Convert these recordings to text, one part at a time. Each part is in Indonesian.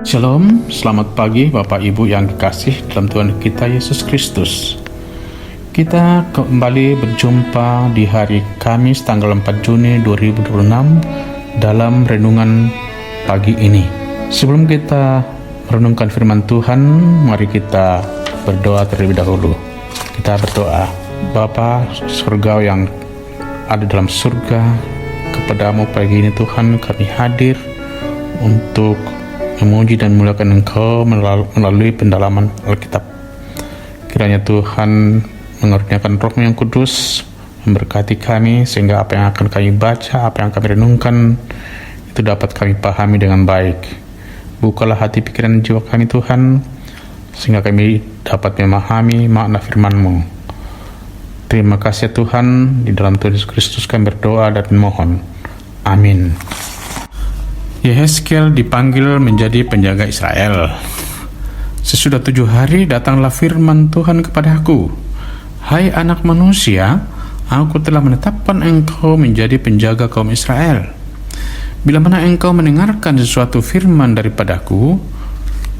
Shalom, selamat pagi Bapak Ibu yang dikasih dalam Tuhan kita Yesus Kristus. Kita kembali berjumpa di hari Kamis tanggal 4 Juni 2026 dalam renungan pagi ini. Sebelum kita merenungkan firman Tuhan, mari kita berdoa terlebih dahulu. Kita berdoa. Bapa surgawi yang ada dalam surga, kepadamu pagi ini Tuhan kami hadir untuk memuji dan memuliakan Engkau melalui pendalaman Alkitab. Kiranya Tuhan mengaruniakan Roh-Mu yang kudus, memberkati kami sehingga apa yang akan kami baca, apa yang kami renungkan itu dapat kami pahami dengan baik. Bukalah hati pikiran jiwa kami Tuhan, sehingga kami dapat memahami makna firman-Mu. Terima kasih Tuhan, di dalam Tuhan Yesus Kristus kami berdoa dan memohon. Amin. Yehezkiel dipanggil menjadi penjaga Israel. Sesudah 7 hari datanglah firman Tuhan kepadaku, "Hai anak manusia, aku telah menetapkan engkau menjadi penjaga kaum Israel. Bila mana engkau mendengarkan sesuatu firman daripadaku,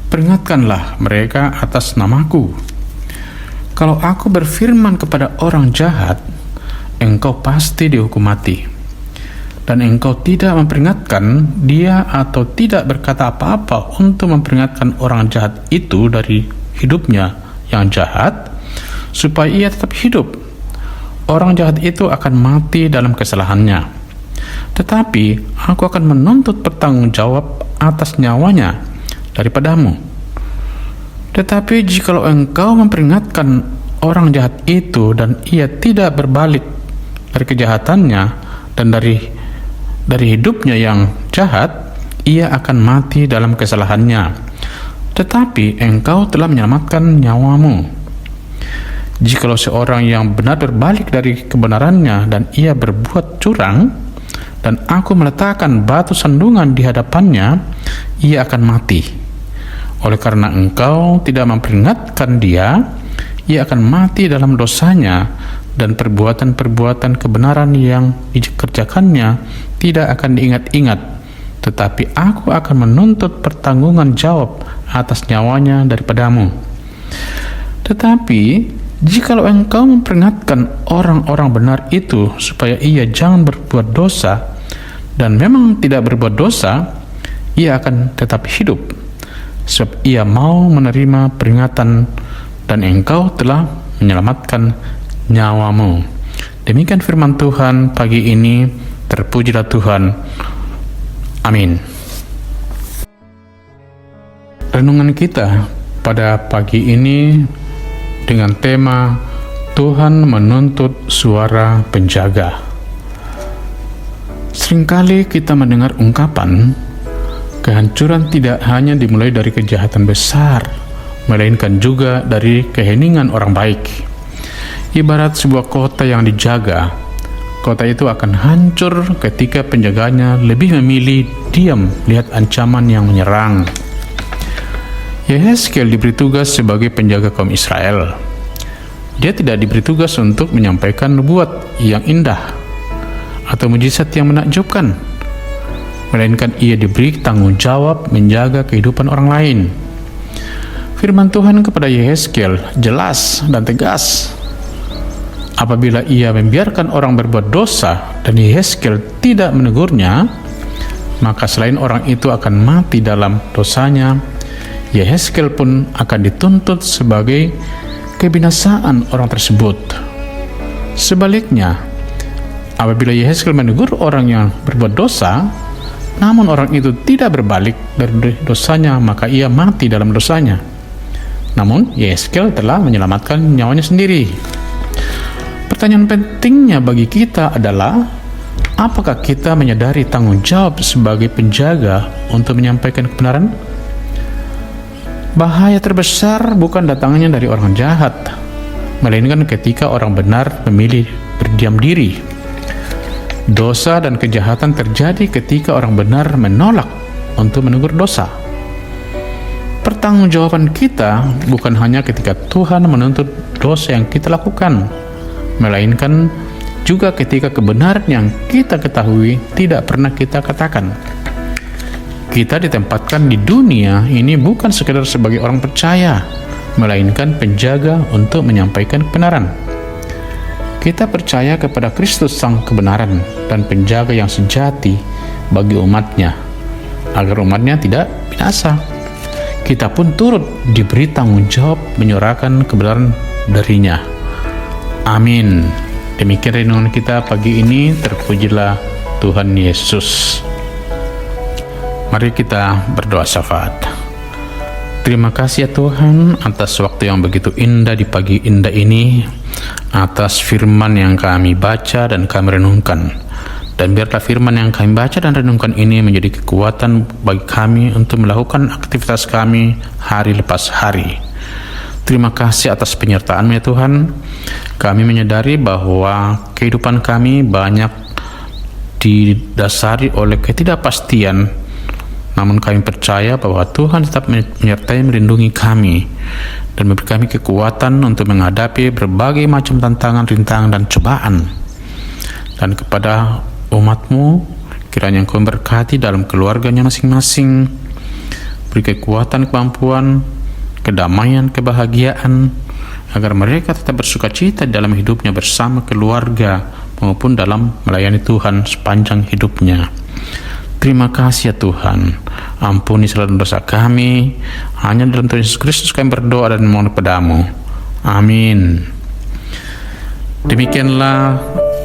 peringatkanlah mereka atas namaku. Kalau aku berfirman kepada orang jahat, engkau pasti dihukum mati. Dan engkau tidak memperingatkan dia atau tidak berkata apa-apa untuk memperingatkan orang jahat itu dari hidupnya yang jahat, supaya ia tetap hidup. Orang jahat itu akan mati dalam kesalahannya. Tetapi aku akan menuntut pertanggungjawab atas nyawanya daripadamu. Tetapi jikalau engkau memperingatkan orang jahat itu dan ia tidak berbalik dari kejahatannya dan dari hidupnya yang jahat, ia akan mati dalam kesalahannya. Tetapi engkau telah menyelamatkan nyawamu. Jikalau seorang yang benar berbalik dari kebenarannya dan ia berbuat curang, dan aku meletakkan batu sandungan di hadapannya, ia akan mati. Oleh karena engkau tidak memperingatkan dia, ia akan mati dalam dosanya, dan perbuatan-perbuatan kebenaran yang dikerjakannya tidak akan diingat-ingat, tetapi aku akan menuntut pertanggungan jawab atas nyawanya daripadamu. Tetapi jikalau engkau memperingatkan orang-orang benar itu supaya ia jangan berbuat dosa, dan memang tidak berbuat dosa, ia akan tetap hidup, sebab ia mau menerima peringatan, dan engkau telah menyelamatkan nyawamu." Demikian firman Tuhan pagi ini. Terpujilah Tuhan. Amin. Renungan kita pada pagi ini dengan tema Tuhan menuntut suara penjaga. Seringkali kita mendengar ungkapan kehancuran tidak hanya dimulai dari kejahatan besar, melainkan juga dari keheningan orang baik. Ibarat sebuah kota yang dijaga, kota itu akan hancur ketika penjaganya lebih memilih diam lihat ancaman yang menyerang. Yehezkiel diberi tugas sebagai penjaga kaum Israel. Dia tidak diberi tugas untuk menyampaikan nubuat yang indah atau mujizat yang menakjubkan, melainkan ia diberi tanggung jawab menjaga kehidupan orang lain. Firman Tuhan kepada Yehezkiel jelas dan tegas. Apabila ia membiarkan orang berbuat dosa dan Yehezkiel tidak menegurnya, maka selain orang itu akan mati dalam dosanya, Yehezkiel pun akan dituntut sebagai kebinasaan orang tersebut. Sebaliknya, apabila Yehezkiel menegur orang yang berbuat dosa, namun orang itu tidak berbalik dari dosanya, maka ia mati dalam dosanya. Namun Yehezkiel telah menyelamatkan nyawanya sendiri. Pertanyaan pentingnya bagi kita adalah, apakah kita menyadari tanggung jawab sebagai penjaga untuk menyampaikan kebenaran? Bahaya terbesar bukan datangnya dari orang jahat, melainkan ketika orang benar memilih berdiam diri. Dosa dan kejahatan terjadi ketika orang benar menolak untuk menegur dosa. Pertanggungjawaban kita bukan hanya ketika Tuhan menuntut dosa yang kita lakukan, melainkan juga ketika kebenaran yang kita ketahui tidak pernah kita katakan. Kita ditempatkan di dunia ini bukan sekedar sebagai orang percaya, melainkan penjaga untuk menyampaikan kebenaran. Kita percaya kepada Kristus Sang Kebenaran dan penjaga yang sejati bagi umatnya, agar umatnya tidak binasa. Kita pun turut diberi tanggung jawab menyuarakan kebenaran darinya. Amin. Demikian renungan kita pagi ini. Terpujilah Tuhan Yesus. Mari kita berdoa syafaat. Terima kasih ya Tuhan atas waktu yang begitu indah di pagi indah ini, atas firman yang kami baca dan kami renungkan. Dan biarlah firman yang kami baca dan renungkan ini menjadi kekuatan bagi kami untuk melakukan aktivitas kami hari lepas hari. Terima kasih atas penyertaan-Mu ya Tuhan. Kami menyadari bahwa kehidupan kami banyak didasari oleh ketidakpastian. Namun kami percaya bahwa Tuhan tetap menyertai melindungi kami dan memberi kami kekuatan untuk menghadapi berbagai macam tantangan, rintangan, dan cobaan. Dan kepada umat-Mu, kiranya Engkau memberkati dalam keluarganya masing-masing, beri kekuatan, kemampuan, kedamaian, kebahagiaan, agar mereka tetap bersukacita dalam hidupnya bersama keluarga maupun dalam melayani Tuhan sepanjang hidupnya. Terima kasih ya Tuhan. Ampuni segala dosa kami. Hanya dalam Tuhan Yesus Kristus kami berdoa dan memohon kepadamu. Amin. Demikianlah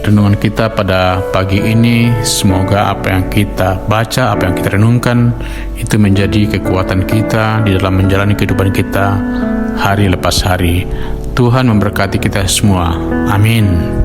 renungan kita pada pagi ini. Semoga apa yang kita baca, apa yang kita renungkan, itu menjadi kekuatan kita di dalam menjalani kehidupan kita hari lepas hari. Tuhan memberkati kita semua. Amin.